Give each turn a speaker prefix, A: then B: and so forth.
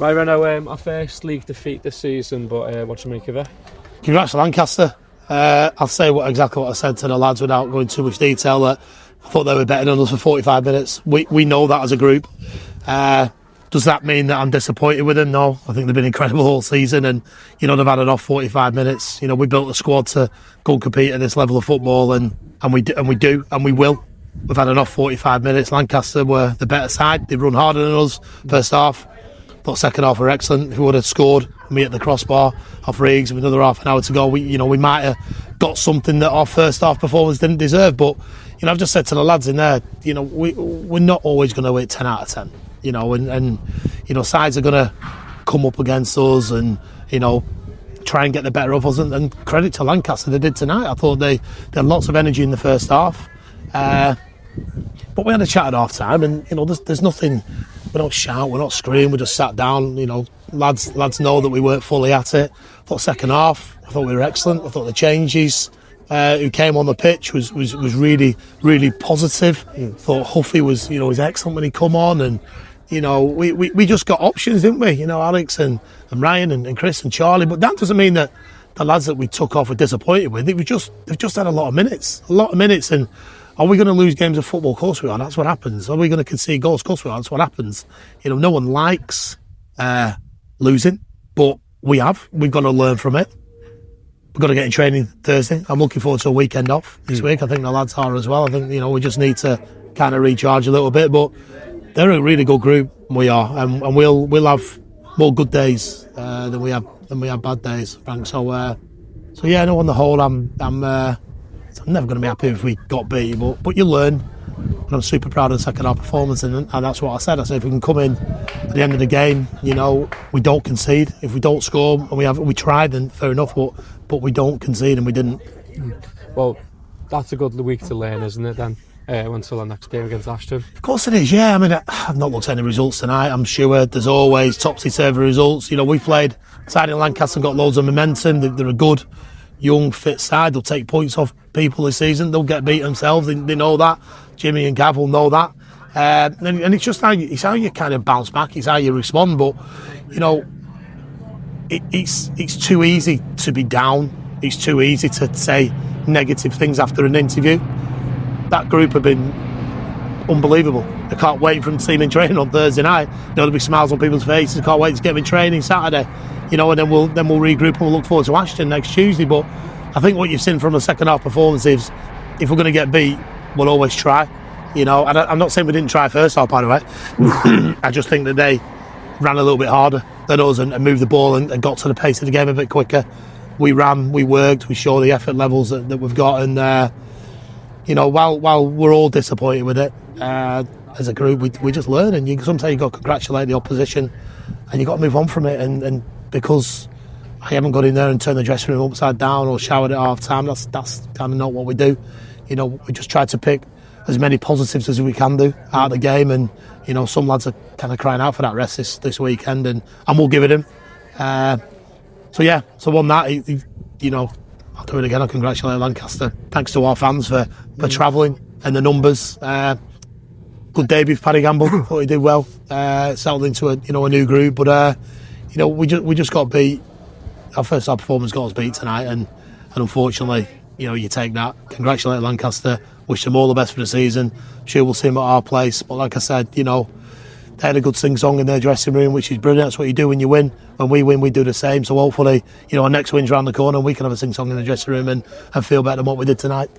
A: Right, Renault, our first league defeat this season, but what do you make of it?
B: Congrats to Lancaster. I'll say exactly what I said to the lads without going too much detail. That I thought they were better than us for 45 minutes. We know that as a group. Does that mean that I'm disappointed with them? No, I think they've been incredible all season, and they've had an off 45 minutes. We built a squad to go and compete at this level of football, and we do, and we will. We've had an off 45 minutes. Lancaster were the better side. They run harder than us first half. Thought second half were excellent. If we would have scored and we hit the crossbar off Riggs with another half an hour to go, we might have got something that our first half performance didn't deserve. But I've just said to the lads in there, we're not always going to hit 10 out of 10. And sides are going to come up against us and try and get the better of us. And credit to Lancaster, they did tonight. I thought they had lots of energy in the first half. But we had a chat at half time, and there's nothing. We don't shout, we're not screaming, we just sat down. Lads know that we weren't fully at it. I thought second half, I thought we were excellent. I thought the changes who came on the pitch was really, really positive. I thought Huffy was excellent when he come on, and we just got options, didn't we? Alex and Ryan and Chris and Charlie. But that doesn't mean that the lads that we took off were disappointed with. They've just had a lot of minutes, and are we going to lose games of football? Of course we are. That's what happens. Are we going to concede goals? Of course we are. That's what happens. No one likes losing, but we have. We've got to learn from it. We've got to get in training Thursday. I'm looking forward to a weekend off this week. I think the lads are as well. I think we just need to kind of recharge a little bit. But they're a really good group. We are, and we'll have more good days than we have bad days, Frank. So yeah. On the whole, I'm never going to be happy if we got beat, but you learn. And I'm super proud of the second half performance, and that's what I said. I said if we can come in at the end of the game, we don't concede. If we don't score and we tried, then fair enough. But we don't concede, and we didn't.
A: Well, that's a good week to learn, isn't it? Then until the next game against Ashton.
B: Of course it is. Yeah, I mean I've not looked at any results tonight. I'm sure there's always topsy-turvy results. We played side in Lancaster and got loads of momentum. They're a good, young, fit side. They'll take points off people this season. They'll get beat themselves. They know that. Jimmy and Gav will know that. And it's just how you kind of bounce back. It's how you respond. But it's too easy to be down. It's too easy to say negative things after an interview. That group have been unbelievable. I can't wait for them to see me in training on Thursday night. There'll be smiles on people's faces. I can't wait to get them in training Saturday. And then we'll regroup and we'll look forward to Ashton next Tuesday. But I think what you've seen from the second half performance is if we're going to get beat, we'll always try. And I'm not saying we didn't try first half, by the way. I just think that they ran a little bit harder than us and moved the ball and got to the pace of the game a bit quicker. We ran, we worked, we showed the effort levels that we've got, and while we're all disappointed with it as a group, we just learn, and sometimes you've got to congratulate the opposition and you've got to move on from it, and because I haven't got in there and turned the dressing room upside down or showered at half time, that's kind of not what we do. We just try to pick as many positives as we can do out of the game, and some lads are kind of crying out for that rest this weekend, and we'll give it him. So on that, I'll do it again. I'll congratulate Lancaster. Thanks to our fans for travelling and the numbers. Good debut for Paddy Gamble. Thought he did well. Settled into a new group, but we just got beat. Our first half performance got us beat tonight, and unfortunately, you take that. Congratulate Lancaster. Wish them all the best for the season. I'm sure we'll see them at our place. But like I said, they had a good sing-song in their dressing room, which is brilliant. That's what you do when you win. When we win, we do the same. So hopefully, our next win's around the corner and we can have a sing-song in the dressing room and feel better than what we did tonight.